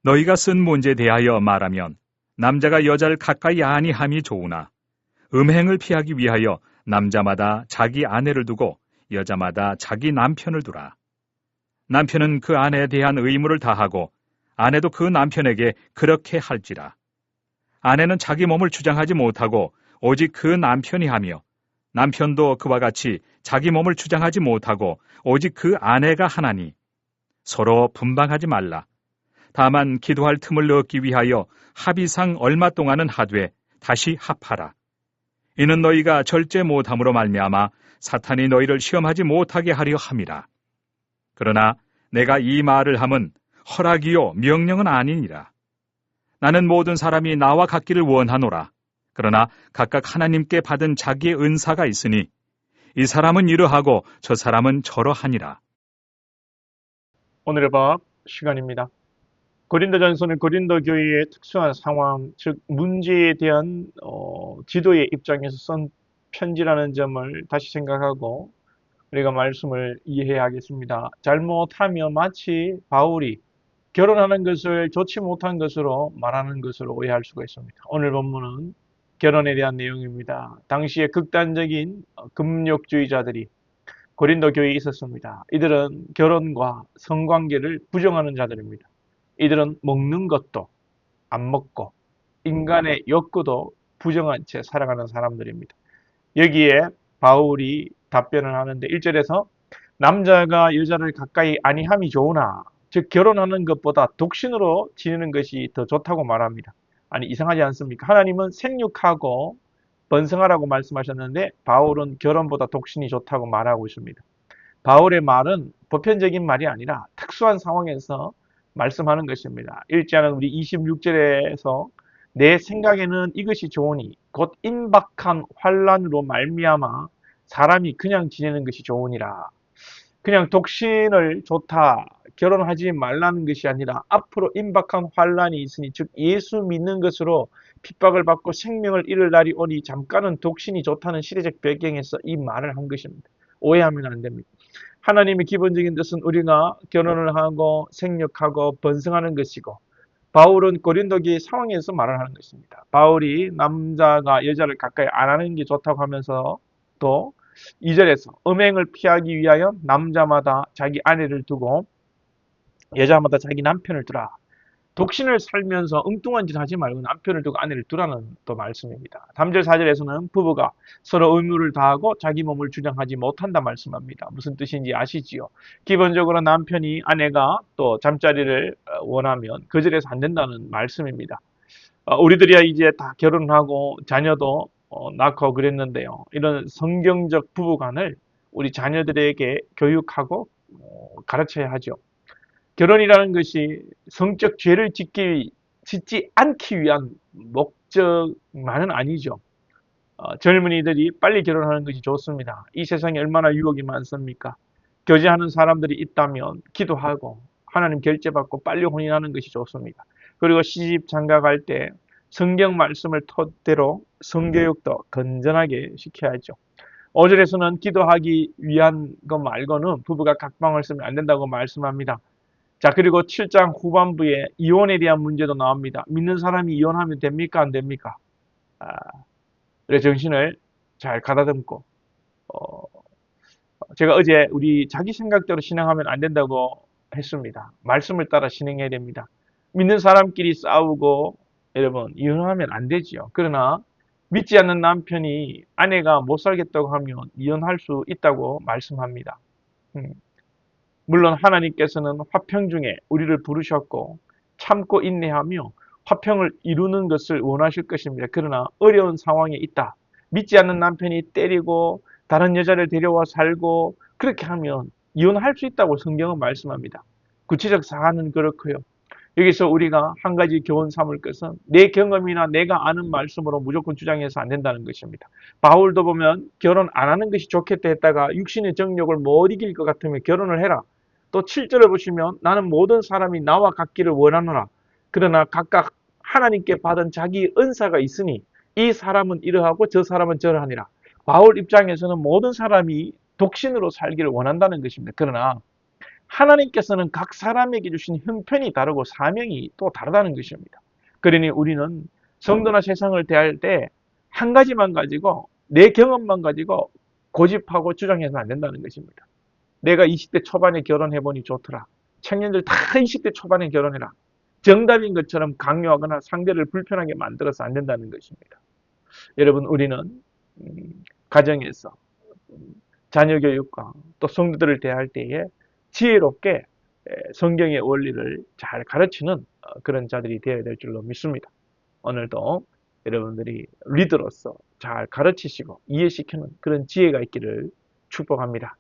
너희가 쓴 문제에 대하여 말하면 남자가 여자를 가까이 아니함이 좋으나 음행을 피하기 위하여 남자마다 자기 아내를 두고 여자마다 자기 남편을 두라. 남편은 그 아내에 대한 의무를 다하고 아내도 그 남편에게 그렇게 할지라. 아내는 자기 몸을 주장하지 못하고 오직 그 남편이 하며 남편도 그와 같이 자기 몸을 주장하지 못하고 오직 그 아내가 하나니 서로 분방하지 말라. 다만 기도할 틈을 얻기 위하여 합의상 얼마 동안은 하되 다시 합하라. 이는 너희가 절제 못함으로 말미암아 사탄이 너희를 시험하지 못하게 하려 함이라. 그러나 내가 이 말을 함은 허락이요 명령은 아니니라. 나는 모든 사람이 나와 같기를 원하노라. 그러나 각각 하나님께 받은 자기의 은사가 있으니 이 사람은 이러하고 저 사람은 저러하니라. 오늘의 밥 시간입니다. 고린도전서는 고린도 교회의 특수한 상황, 즉 문제에 대한 지도의 입장에서 쓴 편지라는 점을 다시 생각하고 우리가 말씀을 이해해야 하겠습니다. 잘못하면 마치 바울이 결혼하는 것을 좋지 못한 것으로 말하는 것으로 오해할 수가 있습니다. 오늘 본문은 결혼에 대한 내용입니다. 당시에 극단적인 금욕주의자들이 고린도 교회에 있었습니다. 이들은 결혼과 성관계를 부정하는 자들입니다. 이들은 먹는 것도 안 먹고 인간의 욕구도 부정한 채 살아가는 사람들입니다. 여기에 바울이 답변을 하는데 1절에서 남자가 여자를 가까이 아니함이 좋으나 즉 결혼하는 것보다 독신으로 지내는 것이 더 좋다고 말합니다. 아니 이상하지 않습니까? 하나님은 생육하고 번성하라고 말씀하셨는데 바울은 결혼보다 독신이 좋다고 말하고 있습니다. 바울의 말은 보편적인 말이 아니라 특수한 상황에서 말씀하는 것입니다. 일제하는 우리 26절에서 내 생각에는 이것이 좋으니 곧 임박한 환란으로 말미암아 사람이 그냥 지내는 것이 좋으니라. 그냥 독신을 좋다, 결혼하지 말라는 것이 아니라 앞으로 임박한 환란이 있으니 즉 예수 믿는 것으로 핍박을 받고 생명을 잃을 날이 오니 잠깐은 독신이 좋다는 시대적 배경에서 이 말을 한 것입니다. 오해하면 안 됩니다. 하나님의 기본적인 뜻은 우리가 결혼을 하고 생육하고 번성하는 것이고 바울은 고린도교의 상황에서 말을 하는 것입니다. 바울이 남자가 여자를 가까이 안 하는 게 좋다고 하면서 또 2절에서 음행을 피하기 위하여 남자마다 자기 아내를 두고 여자마다 자기 남편을 두라. 독신을 살면서 엉뚱한 짓 하지 말고 남편을 두고 아내를 두라는 또 말씀입니다. 3절 4절에서는 부부가 서로 의무를 다하고 자기 몸을 주장하지 못한다 말씀합니다. 무슨 뜻인지 아시지요? 기본적으로 남편이 아내가 또 잠자리를 원하면 거절해서 안 된다는 말씀입니다. 우리들이야 이제 다 결혼하고 자녀도 낳고 그랬는데요. 이런 성경적 부부관을 우리 자녀들에게 교육하고 가르쳐야 하죠. 결혼이라는 것이 성적 죄를 짓지 않기 위한 목적만은 아니죠. 젊은이들이 빨리 결혼하는 것이 좋습니다. 이 세상에 얼마나 유혹이 많습니까? 교제하는 사람들이 있다면 기도하고 하나님 결제받고 빨리 혼인하는 것이 좋습니다. 그리고 시집 장가갈 때 성경 말씀을 토대로 성교육도 건전하게 시켜야죠. 5절에서는 기도하기 위한 것 말고는 부부가 각방을 쓰면 안 된다고 말씀합니다. 자, 그리고 7장 후반부에 이혼에 대한 문제도 나옵니다. 믿는 사람이 이혼하면 됩니까? 안 됩니까? 그래 정신을 잘 가다듬고 제가 어제 우리 자기 생각대로 신앙하면 안 된다고 했습니다. 말씀을 따라 신앙해야 됩니다. 믿는 사람끼리 싸우고 여러분 이혼하면 안 되지요. 그러나 믿지 않는 남편이 아내가 못 살겠다고 하면 이혼할 수 있다고 말씀합니다. 물론 하나님께서는 화평 중에 우리를 부르셨고 참고 인내하며 화평을 이루는 것을 원하실 것입니다. 그러나 어려운 상황에 있다. 믿지 않는 남편이 때리고 다른 여자를 데려와 살고 그렇게 하면 이혼할 수 있다고 성경은 말씀합니다. 구체적 사안은 그렇고요. 여기서 우리가 한 가지 교훈 삼을 것은 내 경험이나 내가 아는 말씀으로 무조건 주장해서 안 된다는 것입니다. 바울도 보면 결혼 안 하는 것이 좋겠다 했다가 육신의 정욕을 못 이길 것 같으면 결혼을 해라. 또 7절을 보시면 나는 모든 사람이 나와 같기를 원하노라. 그러나 각각 하나님께 받은 자기 은사가 있으니 이 사람은 이러하고 저 사람은 저러하니라. 바울 입장에서는 모든 사람이 독신으로 살기를 원한다는 것입니다. 그러나 하나님께서는 각 사람에게 주신 형편이 다르고 사명이 또 다르다는 것입니다. 그러니 우리는 성도나 세상을 대할 때 한 가지만 가지고 내 경험만 가지고 고집하고 주장해서는 안 된다는 것입니다. 내가 20대 초반에 결혼해보니 좋더라. 청년들 다 20대 초반에 결혼해라. 정답인 것처럼 강요하거나 상대를 불편하게 만들어서 안 된다는 것입니다. 여러분, 우리는 가정에서 자녀 교육과 또 성도들을 대할 때에 지혜롭게 성경의 원리를 잘 가르치는 그런 자들이 되어야 될 줄로 믿습니다. 오늘도 여러분들이 리더로서 잘 가르치시고 이해시키는 그런 지혜가 있기를 축복합니다.